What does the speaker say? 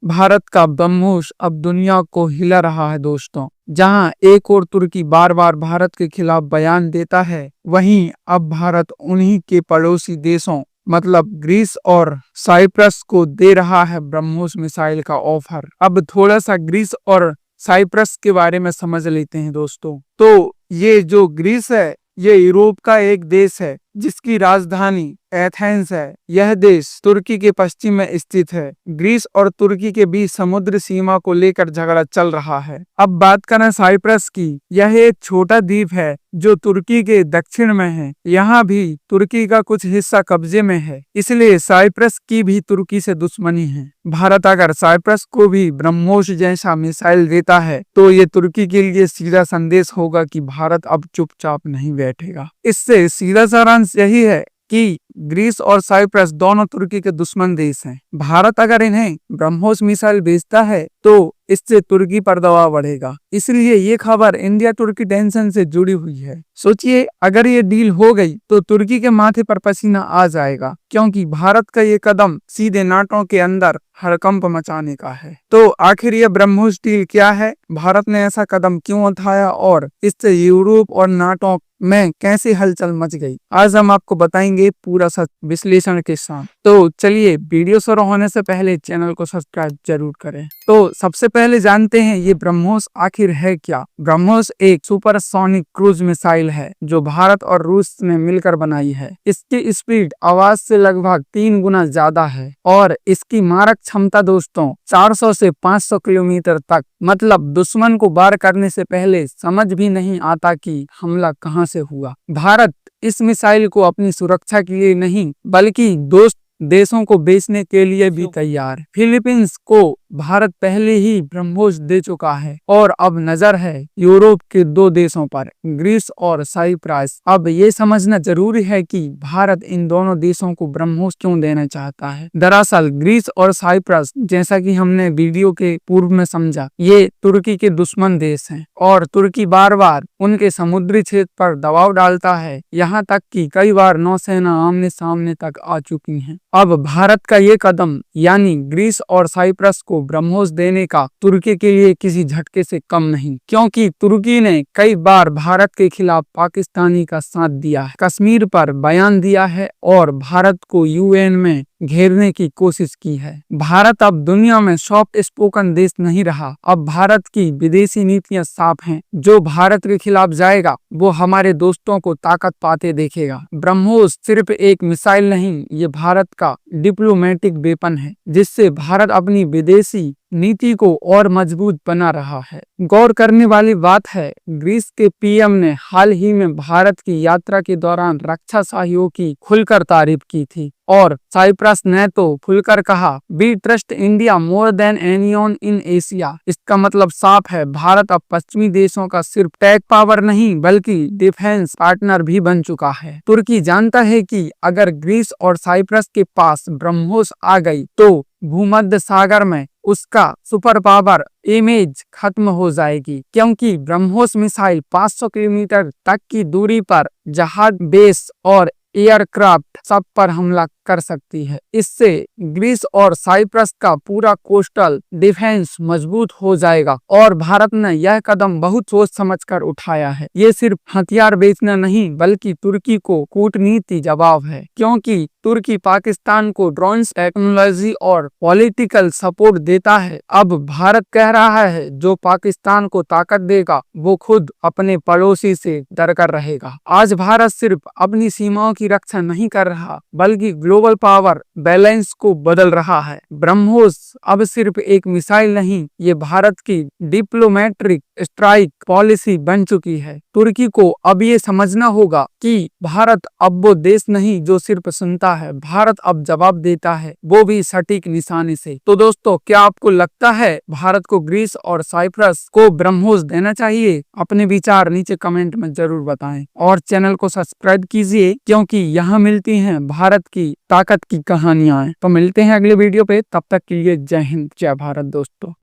भारत का ब्रह्मोस अब दुनिया को हिला रहा है दोस्तों। जहां एक और तुर्की बार बार भारत के खिलाफ बयान देता है, वहीं अब भारत उन्हीं के पड़ोसी देशों मतलब ग्रीस और साइप्रस को दे रहा है ब्रह्मोस मिसाइल का ऑफर। अब थोड़ा सा ग्रीस और साइप्रस के बारे में समझ लेते हैं दोस्तों। तो ये जो ग्रीस है, ये यूरोप का एक देश है जिसकी राजधानी एथेंस है। यह देश तुर्की के पश्चिम में स्थित है। ग्रीस और तुर्की के बीच समुद्र सीमा को लेकर झगड़ा चल रहा है। अब बात करें साइप्रस की, यह एक छोटा द्वीप है जो तुर्की के दक्षिण में है। यहाँ भी तुर्की का कुछ हिस्सा कब्जे में है, इसलिए साइप्रस की भी तुर्की से दुश्मनी है। भारत अगर साइप्रस को भी ब्रह्मोस जैसा मिसाइल देता है तो ये तुर्की के लिए सीधा संदेश होगा कि भारत अब चुपचाप नहीं बैठेगा। इससे सीधा सारांश यही है कि ग्रीस और साइप्रस दोनों तुर्की के दुश्मन देश हैं। भारत अगर इन्हें ब्रह्मोस मिसाइल भेजता है तो इससे तुर्की पर दबाव बढ़ेगा। इसलिए ये खबर इंडिया तुर्की टेंशन से जुड़ी हुई है। सोचिए, अगर ये डील हो गई तो तुर्की के माथे पर पसीना आ जाएगा, क्योंकि भारत का ये कदम सीधे नाटो के अंदर हड़कंप मचाने का है। तो आखिर ये ब्रह्मोस डील क्या है, भारत ने ऐसा कदम क्यों उठाया और इससे यूरोप और नाटो में कैसे हलचल मच गई, आज हम आपको बताएंगे पूरा सच विश्लेषण के साथ। तो चलिए, वीडियो शुरू होने से पहले चैनल को सब्सक्राइब जरूर करें। तो सबसे पहले जानते हैं ये ब्रह्मोस आखिर है क्या। ब्रह्मोस एक सुपरसोनिक क्रूज मिसाइल है जो भारत और रूस ने मिलकर बनाई है। इसकी स्पीड आवाज से लगभग 3 गुना ज्यादा है और इसकी मारक क्षमता दोस्तों 400 से 500 किलोमीटर तक। मतलब दुश्मन को वार करने से पहले समझ भी नहीं आता कि हमला कहां से हुआ। भारत इस मिसाइल को अपनी सुरक्षा के लिए नहीं बल्कि दोस्त देशों को बेचने के लिए भी तैयार है। फिलीपींस को भारत पहले ही ब्रह्मोस दे चुका है और अब नजर है यूरोप के 2 देशों पर, ग्रीस और साइप्रस। अब ये समझना जरूरी है कि भारत इन दोनों देशों को ब्रह्मोस क्यों देना चाहता है। दरअसल ग्रीस और साइप्रस, जैसा कि हमने वीडियो के पूर्व में समझा, ये तुर्की के दुश्मन देश हैं और तुर्की बार बार उनके समुद्री क्षेत्र पर दबाव डालता है, यहाँ तक कि कई बार नौसेना आमने सामने तक आ चुकी है। अब भारत का ये कदम यानी ग्रीस और साइप्रस को ब्रह्मोस देने का तुर्की के लिए किसी झटके से कम नहीं, क्योंकि तुर्की ने कई बार भारत के खिलाफ पाकिस्तानी का साथ दिया है, कश्मीर पर बयान दिया है और भारत को यूएन में घेरने की कोशिश की है। भारत अब दुनिया में सॉफ्ट स्पोकन देश नहीं रहा। अब भारत की विदेशी नीतियां साफ हैं। जो भारत के खिलाफ जाएगा वो हमारे दोस्तों को ताकत पाते देखेगा। ब्रह्मोस सिर्फ एक मिसाइल नहीं, ये भारत का डिप्लोमेटिक वेपन है, जिससे भारत अपनी विदेशी नीति को और मजबूत बना रहा है। गौर करने वाली बात है, ग्रीस के पीएम ने हाल ही में भारत की यात्रा के दौरान रक्षा सहयोग की खुलकर तारीफ की थी और साइप्रस ने तो खुलकर कहा, we trust India more than anyone in Asia. इसका मतलब साफ है, भारत अब पश्चिमी देशों का सिर्फ टेक पावर नहीं बल्कि डिफेंस पार्टनर भी बन चुका है। तुर्की जानता है कि अगर ग्रीस और साइप्रस के पास ब्रह्मोस आ गई तो भूमध्य सागर में उसका सुपर पावर इमेज खत्म हो जाएगी, क्योंकि ब्रह्मोस मिसाइल 500 किलोमीटर तक की दूरी पर जहाज, बेस और एयरक्राफ्ट सब पर हमला कर सकती है। इससे ग्रीस और साइप्रस का पूरा कोस्टल डिफेंस मजबूत हो जाएगा और भारत ने यह कदम बहुत सोच समझकर उठाया है। ये सिर्फ हथियार बेचना नहीं बल्कि तुर्की को कूटनीति जवाब है, क्योंकि तुर्की पाकिस्तान को ड्रोन टेक्नोलॉजी और पॉलिटिकल सपोर्ट देता है। अब भारत कह रहा है, जो पाकिस्तान को ताकत देगा वो खुद अपने पड़ोसी से डरकर रहेगा। आज भारत सिर्फ अपनी सीमाओं की रक्षा नहीं कर रहा बल्कि ग्लोबल पावर बैलेंस को बदल रहा है। ब्रह्मोस अब सिर्फ एक मिसाइल नहीं, ये भारत की डिप्लोमेटिक स्ट्राइक पॉलिसी बन चुकी है। तुर्की को अब ये समझना होगा कि भारत अब वो देश नहीं जो सिर्फ सुनता है, भारत अब जवाब देता है, वो भी सटीक निशाने से। तो दोस्तों, क्या आपको लगता है भारत को ग्रीस और साइप्रस को ब्रह्मोस देना चाहिए? अपने विचार नीचे कमेंट में जरूर बताएं और चैनल को सब्सक्राइब कीजिए, क्योंकि यहाँ मिलती हैं भारत की ताकत की कहानियां। तो मिलते हैं अगले वीडियो पे, तब तक के लिए जय हिंद, जय भारत दोस्तों।